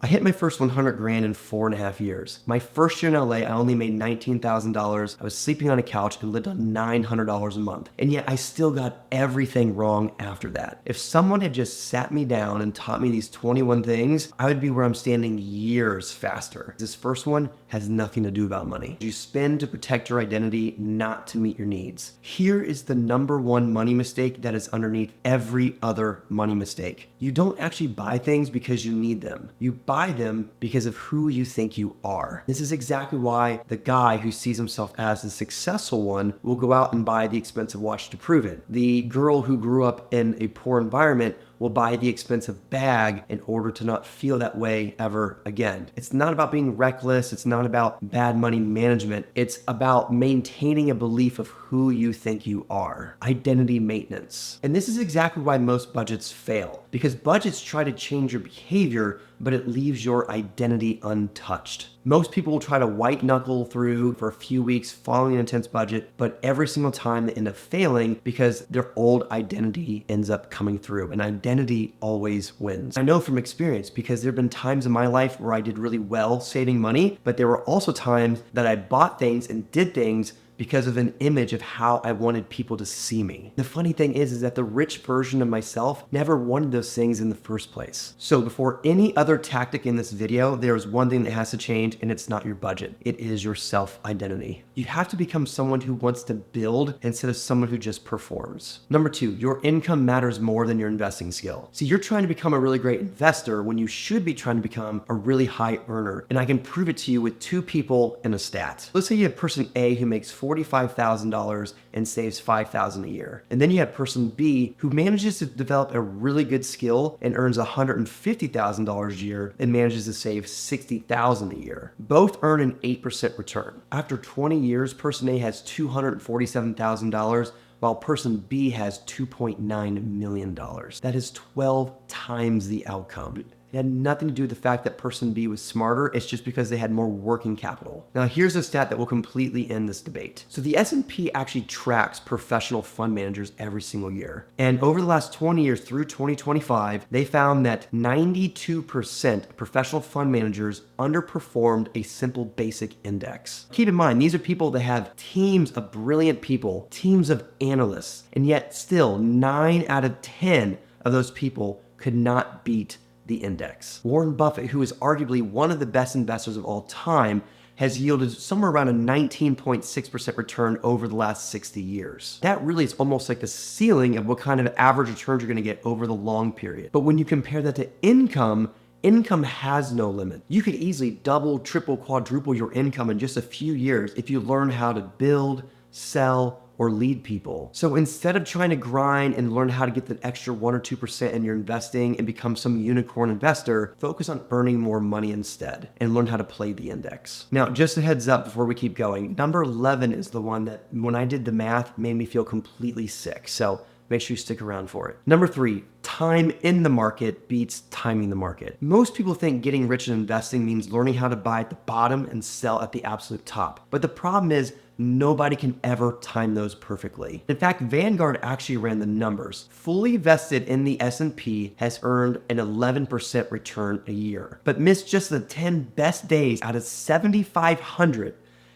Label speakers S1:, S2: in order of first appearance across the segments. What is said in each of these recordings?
S1: I hit my first 100 grand in 4.5 years. My first year in LA, I only made $19,000. I was sleeping on a couch and lived on $900 a month. And yet I still got everything wrong after that. If someone had just sat me down and taught me these 21 things, I would be where I'm standing years faster. This first one has nothing to do about money. You spend to protect your identity, not to meet your needs. Here is the number one money mistake that is underneath every other money mistake. You don't actually buy things because you need them. You buy them because of who you think you are. This is exactly why the guy who sees himself as the successful one will go out and buy the expensive watch to prove it. The girl who grew up in a poor environment will buy the expensive bag in order to not feel that way ever again. It's not about being reckless. It's not about bad money management. It's about maintaining a belief of who you think you are. Identity maintenance. And this is exactly why most budgets fail, because budgets try to change your behavior, but it leaves your identity untouched. Most people will try to white knuckle through for a few weeks following an intense budget, but every single time they end up failing because their old identity ends up coming through, and identity always wins. I know from experience because there have been times in my life where I did really well saving money, but there were also times that I bought things and did things because of an image of how I wanted people to see me. The funny thing is that the rich version of myself never wanted those things in the first place. So before any other tactic in this video, there is one thing that has to change, and it's not your budget. It is your self-identity. You have to become someone who wants to build instead of someone who just performs. Number two, your income matters more than your investing skill. See, you're trying to become a really great investor when you should be trying to become a really high earner. And I can prove it to you with two people and a stat. Let's say you have person A who makes $45,000 and saves $5,000 a year. And then you have person B who manages to develop a really good skill and earns $150,000 a year and manages to save $60,000 a year. Both earn an 8% return. After 20 years, person A has $247,000 while person B has $2.9 million. That is 12 times the outcome. It had nothing to do with the fact that person B was smarter. It's just because they had more working capital. Now, here's a stat that will completely end this debate. So the S&P actually tracks professional fund managers every single year. And over the last 20 years through 2025, they found that 92% of professional fund managers underperformed a simple basic index. Keep in mind, these are people that have teams of brilliant people, teams of analysts, and yet still 9 out of 10 of those people could not beat the index. Warren Buffett, who is arguably one of the best investors of all time, has yielded somewhere around a 19.6% return over the last 60 years. That really is almost like the ceiling of what kind of average returns you're going to get over the long period. But when you compare that to income has no limit. You could easily double, triple, quadruple your income in just a few years if you learn how to build, sell, or lead people. So instead of trying to grind and learn how to get that extra 1 or 2% in your investing and become some unicorn investor, focus on earning more money instead and learn how to play the index. Now, just a heads up before we keep going, number 11 is the one that when I did the math made me feel completely sick. So make sure you stick around for it. Number 3, time in the market beats timing the market. Most people think getting rich in investing means learning how to buy at the bottom and sell at the absolute top. But the problem is nobody can ever time those perfectly. In fact, Vanguard actually ran the numbers. Fully vested in the S&P has earned an 11% return a year, but missed just the 10 best days out of 7,500,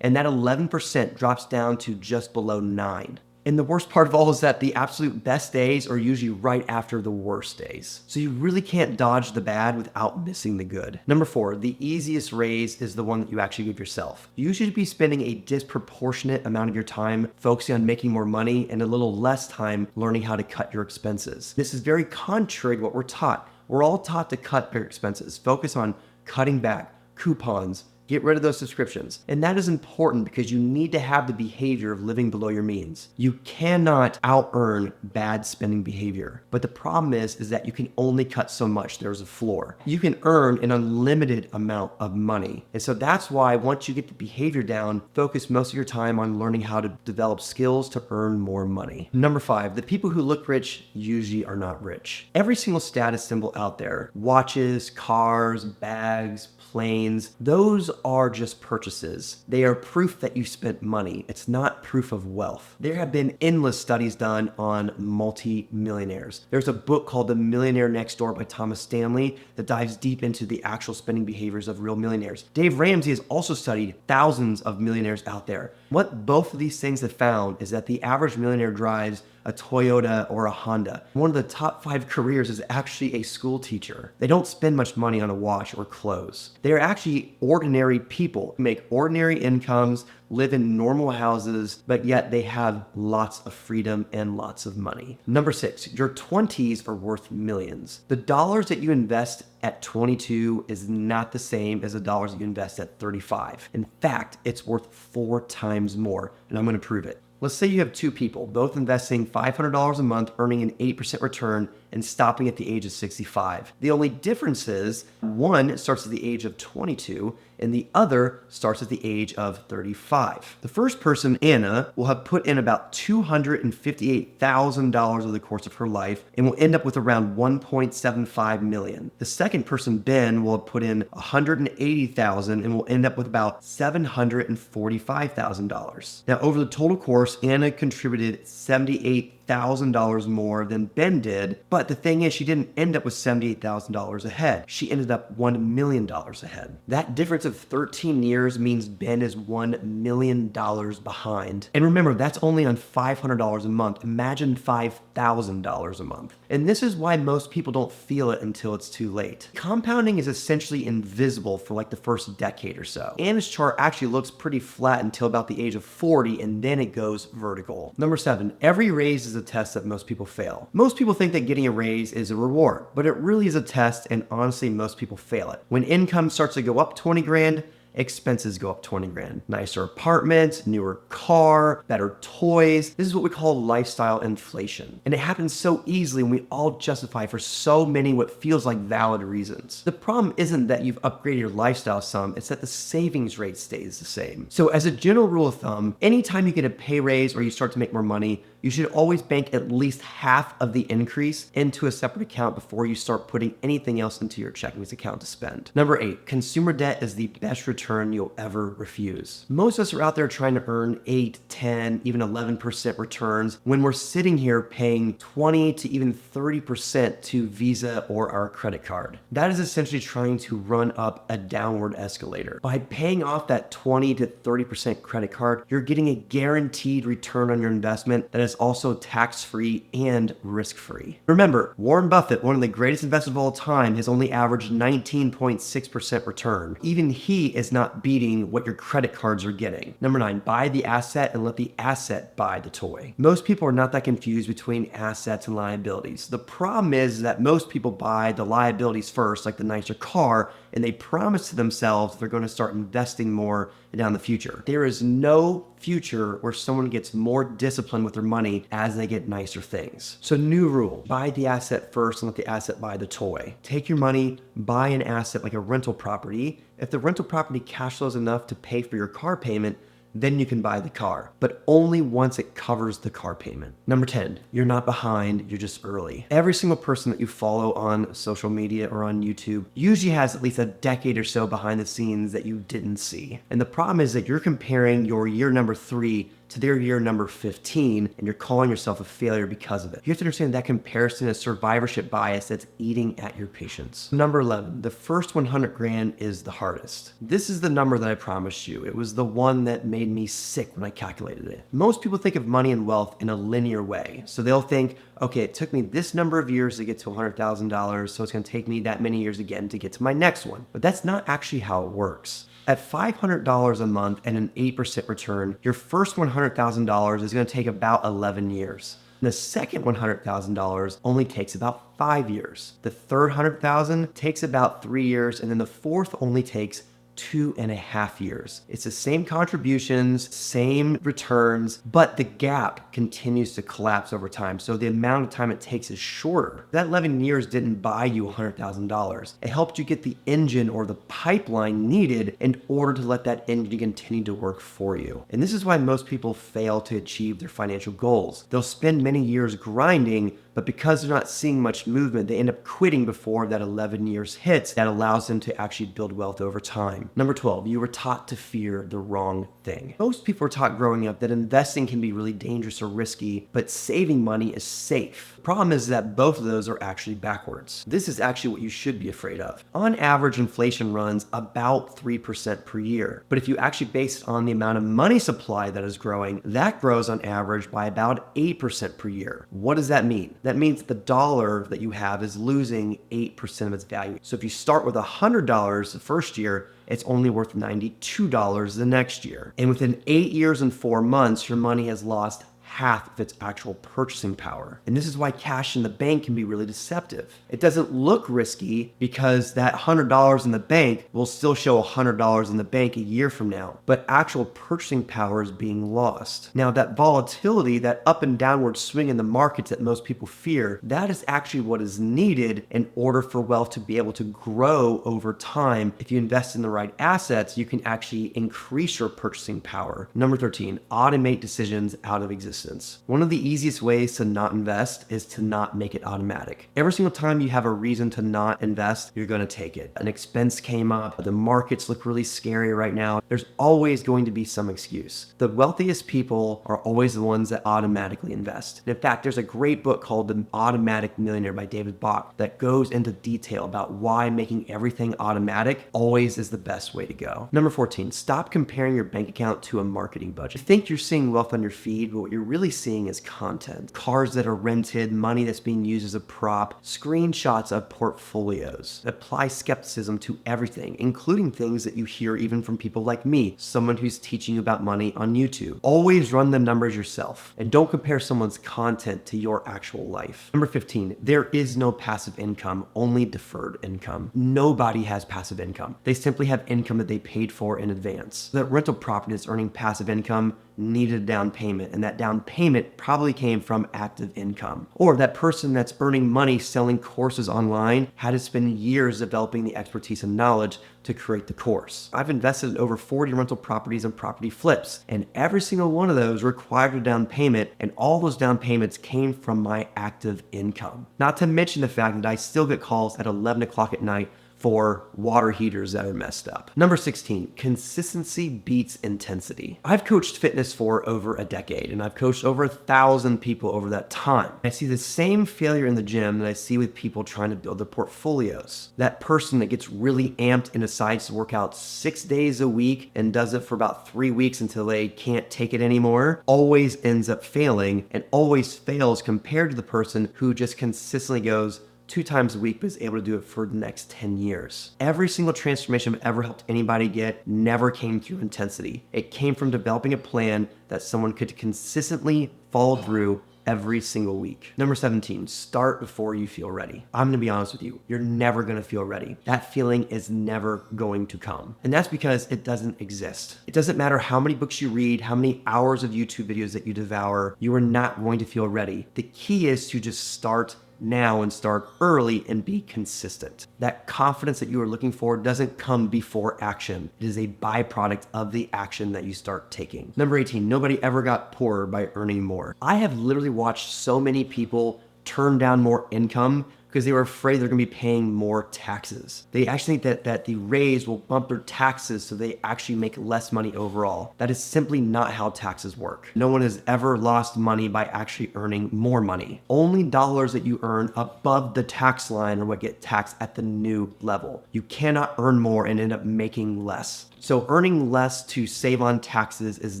S1: and that 11% drops down to just below 9. And the worst part of all is that the absolute best days are usually right after the worst days. So you really can't dodge the bad without missing the good. Number 4, the easiest raise is the one that you actually give yourself. You should be spending a disproportionate amount of your time focusing on making more money and a little less time learning how to cut your expenses. This is very contrary to what we're taught. We're all taught to cut our expenses, focus on cutting back, coupons, get rid of those subscriptions. And that is important because you need to have the behavior of living below your means. You cannot out-earn bad spending behavior. But the problem is that you can only cut so much. There's a floor. You can earn an unlimited amount of money. And so that's why once you get the behavior down, focus most of your time on learning how to develop skills to earn more money. Number 5, the people who look rich usually are not rich. Every single status symbol out there, watches, cars, bags, planes, those are just purchases. They are proof that you spent money. It's not proof of wealth. There have been endless studies done on multi-millionaires. There's a book called The Millionaire Next Door by Thomas Stanley that dives deep into the actual spending behaviors of real millionaires. Dave Ramsey has also studied thousands of millionaires out there. What both of these things have found is that the average millionaire drives a Toyota or a Honda. One of the top 5 careers is actually a school teacher. They don't spend much money on a watch or clothes. They are actually ordinary people who make ordinary incomes, live in normal houses, but yet they have lots of freedom and lots of money. Number 6, your 20s are worth millions. The dollars that you invest at 22 is not the same as the dollars that you invest at 35. In fact, it's worth 4 times more, and I'm going to prove it. Let's say you have 2 people, both investing $500 a month, earning an 8% return, and stopping at the age of 65. The only difference is one starts at the age of 22 and the other starts at the age of 35. The first person, Anna, will have put in about $258,000 over the course of her life and will end up with around $1.75 million. The second person, Ben, will have put in $180,000 and will end up with about $745,000. Now, over the total course, Anna contributed $78,000 more than Ben did, but the thing is, she didn't end up with $78,000 ahead. She ended up $1 million ahead. That difference of 13 years means Ben is $1 million behind. And remember, that's only on $500 a month. Imagine $5,000 a month. And this is why most people don't feel it until it's too late. Compounding is essentially invisible for like the first decade or so. Anna's chart actually looks pretty flat until about the age of 40, and then it goes vertical. Number 7, every raise is a test that most people fail. Most people think that getting a raise is a reward, but it really is a test, and honestly, most people fail it. When income starts to go up 20 grand, expenses go up 20 grand. Nicer apartments, newer car, better toys. This is what we call lifestyle inflation. And it happens so easily and we all justify for so many what feels like valid reasons. The problem isn't that you've upgraded your lifestyle some, it's that the savings rate stays the same. So as a general rule of thumb, anytime you get a pay raise or you start to make more money, you should always bank at least half of the increase into a separate account before you start putting anything else into your checkings account to spend. Number 8, consumer debt is the best return you'll ever refuse. Most of us are out there trying to earn 8, 10, even 11% returns when we're sitting here paying 20 to even 30% to Visa or our credit card. That is essentially trying to run up a downward escalator. By paying off that 20 to 30% credit card, you're getting a guaranteed return on your investment that is also tax-free and risk-free. Remember, Warren Buffett, one of the greatest investors of all time, has only averaged 19.6% return. Even he is not beating what your credit cards are getting. Number 9, buy the asset and let the asset buy the toy. Most people are not that confused between assets and liabilities. The problem is that most people buy the liabilities first, like the nicer car, and they promise to themselves they're going to start investing more down the future. There is no future where someone gets more disciplined with their money as they get nicer things. So new rule, buy the asset first and let the asset buy the toy. Take your money, buy an asset like a rental property. If the rental property cash flows enough to pay for your car payment, then you can buy the car, but only once it covers the car payment. Number 10, you're not behind, you're just early. Every single person that you follow on social media or on YouTube usually has at least a decade or so behind the scenes that you didn't see. And the problem is that you're comparing your year number 3 to their year number 15, and you're calling yourself a failure because of it. You have to understand that comparison is survivorship bias that's eating at your patience. Number 11, the first 100 grand is the hardest. This is the number that I promised you. It was the one that made me sick when I calculated it. Most people think of money and wealth in a linear way. So they'll think, okay, it took me this number of years to get to $100,000, so it's gonna take me that many years again to get to my next one. But that's not actually how it works. At $500 a month and an 8% return, your first $100,000 is going to take about 11 years. The second $100,000 only takes about 5 years. The third $100,000 takes about 3 years, and then the fourth only takes 2.5 years. It's the same contributions, same returns, but the gap continues to collapse over time. So the amount of time it takes is shorter. That 11 years didn't buy you $100,000. It helped you get the engine or the pipeline needed in order to let that engine continue to work for you. And this is why most people fail to achieve their financial goals. They'll spend many years grinding, but because they're not seeing much movement, they end up quitting before that 11 years hits. That allows them to actually build wealth over time. Number 12, you were taught to fear the wrong thing. Most people were taught growing up that investing can be really dangerous or risky, but saving money is safe. The problem is that both of those are actually backwards. This is actually what you should be afraid of. On average, inflation runs about 3% per year. But if you actually base it on the amount of money supply that is growing, that grows on average by about 8% per year. What does that mean? That means the dollar that you have is losing 8% of its value. So if you start with $100 the first year, it's only worth $92 the next year. And within 8 years and 4 months, your money has lost half of its actual purchasing power. And this is why cash in the bank can be really deceptive. It doesn't look risky because that $100 in the bank will still show $100 in the bank a year from now, but actual purchasing power is being lost. Now that volatility, that up and downward swing in the markets that most people fear, that is actually what is needed in order for wealth to be able to grow over time. If you invest in the right assets, you can actually increase your purchasing power. Number 13, automate decisions out of existence. One of the easiest ways to not invest is to not make it automatic. Every single time you have a reason to not invest, you're going to take it. An expense came up, the markets look really scary right now. There's always going to be some excuse. The wealthiest people are always the ones that automatically invest. And in fact, there's a great book called The Automatic Millionaire by David Bach that goes into detail about why making everything automatic always is the best way to go. Number 14, stop comparing your bank account to a marketing budget. You think you're seeing wealth on your feed, but what you're really seeing is content. Cars that are rented, money that's being used as a prop, screenshots of portfolios. Apply skepticism to everything, including things that you hear even from people like me, someone who's teaching you about money on YouTube. Always run the numbers yourself and don't compare someone's content to your actual life. Number 15, there is no passive income, only deferred income. Nobody has passive income. They simply have income that they paid for in advance. That rental property that's earning passive income needed a down payment, and that down payment probably came from active income. Or that person that's earning money selling courses online had to spend years developing the expertise and knowledge to create the course. I've invested in over 40 rental properties and property flips, and every single one of those required a down payment, and all those down payments came from my active income. Not to mention the fact that I still get calls at 11 o'clock at night for water heaters that are messed up. Number 16, consistency beats intensity. I've coached fitness for over a decade, and I've coached over 1,000 people over that time. I see the same failure in the gym that I see with people trying to build their portfolios. That person that gets really amped and decides to work out 6 days a week and does it for about 3 weeks until they can't take it anymore, always ends up failing, and always fails compared to the person who just consistently goes 2 times a week, but is able to do it for the next 10 years. Every single transformation I've ever helped anybody get never came through intensity. It came from developing a plan that someone could consistently follow through every single week. Number 17, start before you feel ready. I'm gonna be honest with you, you're never gonna feel ready. That feeling is never going to come. And that's because it doesn't exist. It doesn't matter how many books you read, how many hours of YouTube videos that you devour, you are not going to feel ready. The key is to just start now and start early and be consistent. That confidence that you are looking for doesn't come before action. It is a byproduct of the action that you start taking. Number 18, nobody ever got poorer by earning more. I have literally watched so many people turn down more income because they were afraid they're going to be paying more taxes. They actually think that the raise will bump their taxes so they actually make less money overall. That is simply not how taxes work. No one has ever lost money by actually earning more money. Only dollars that you earn above the tax line are what get taxed at the new level. You cannot earn more and end up making less. So earning less to save on taxes is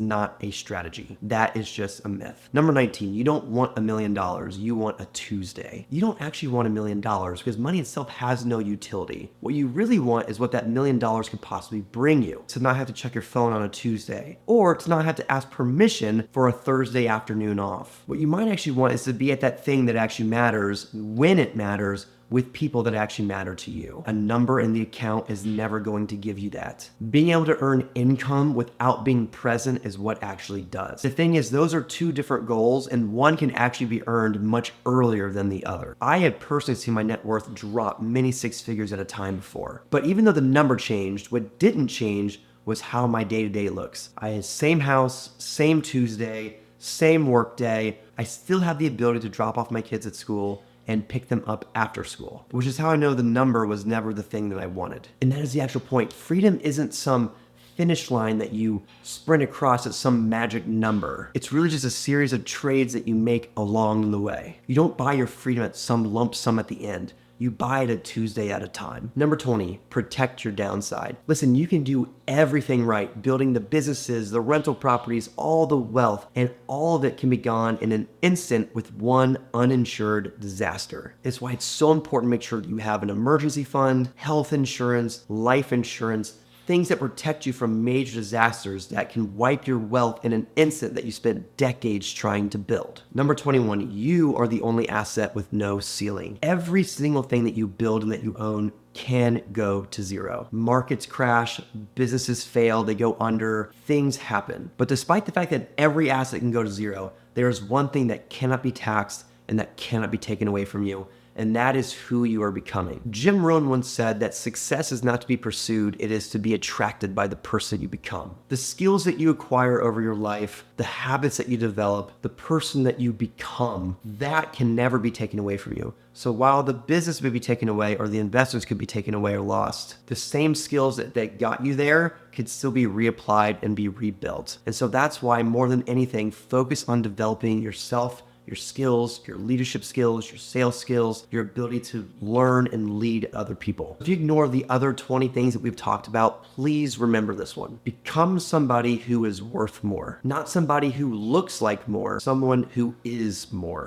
S1: not a strategy. That is just a myth. Number 19, you don't want $1 million, you want a Tuesday. You don't actually want $1 million because money itself has no utility. What you really want is what that $1 million could possibly bring you. To not have to check your phone on a Tuesday, or to not have to ask permission for a Thursday afternoon off. What you might actually want is to be at that thing that actually matters when it matters, with people that actually matter to you. A number in the account is never going to give you that. Being able to earn income without being present is what actually does. The thing is, those are 2 different goals, and one can actually be earned much earlier than the other. I had personally seen my net worth drop many 6 figures at a time before. But even though the number changed, what didn't change was how my day-to-day looks. I had same house, same Tuesday, same work day. I still have the ability to drop off my kids at school and pick them up after school, which is how I know the number was never the thing that I wanted. And that is the actual point. Freedom isn't some finish line that you sprint across at some magic number. It's really just a series of trades that you make along the way. You don't buy your freedom at some lump sum at the end. You buy it a Tuesday at a time. Number 20, protect your downside. Listen, you can do everything right, building the businesses, the rental properties, all the wealth, and all of it can be gone in an instant with one uninsured disaster. It's why it's so important to make sure that you have an emergency fund, health insurance, life insurance, things that protect you from major disasters that can wipe your wealth in an instant that you spent decades trying to build. Number 21, you are the only asset with no ceiling. Every single thing that you build and that you own can go to zero. Markets crash, businesses fail, they go under, things happen. But despite the fact that every asset can go to zero, there is one thing that cannot be taxed and that cannot be taken away from you, and that is who you are becoming. Jim Rohn once said that success is not to be pursued, it is to be attracted by the person you become. The skills that you acquire over your life, the habits that you develop, the person that you become, that can never be taken away from you. So while the business may be taken away or the investors could be taken away or lost, the same skills that got you there could still be reapplied and be rebuilt. And so that's why more than anything, focus on developing yourself, your skills, your leadership skills, your sales skills, your ability to learn and lead other people. If you ignore the other 20 things that we've talked about, please remember this one. Become somebody who is worth more. Not somebody who looks like more, someone who is more.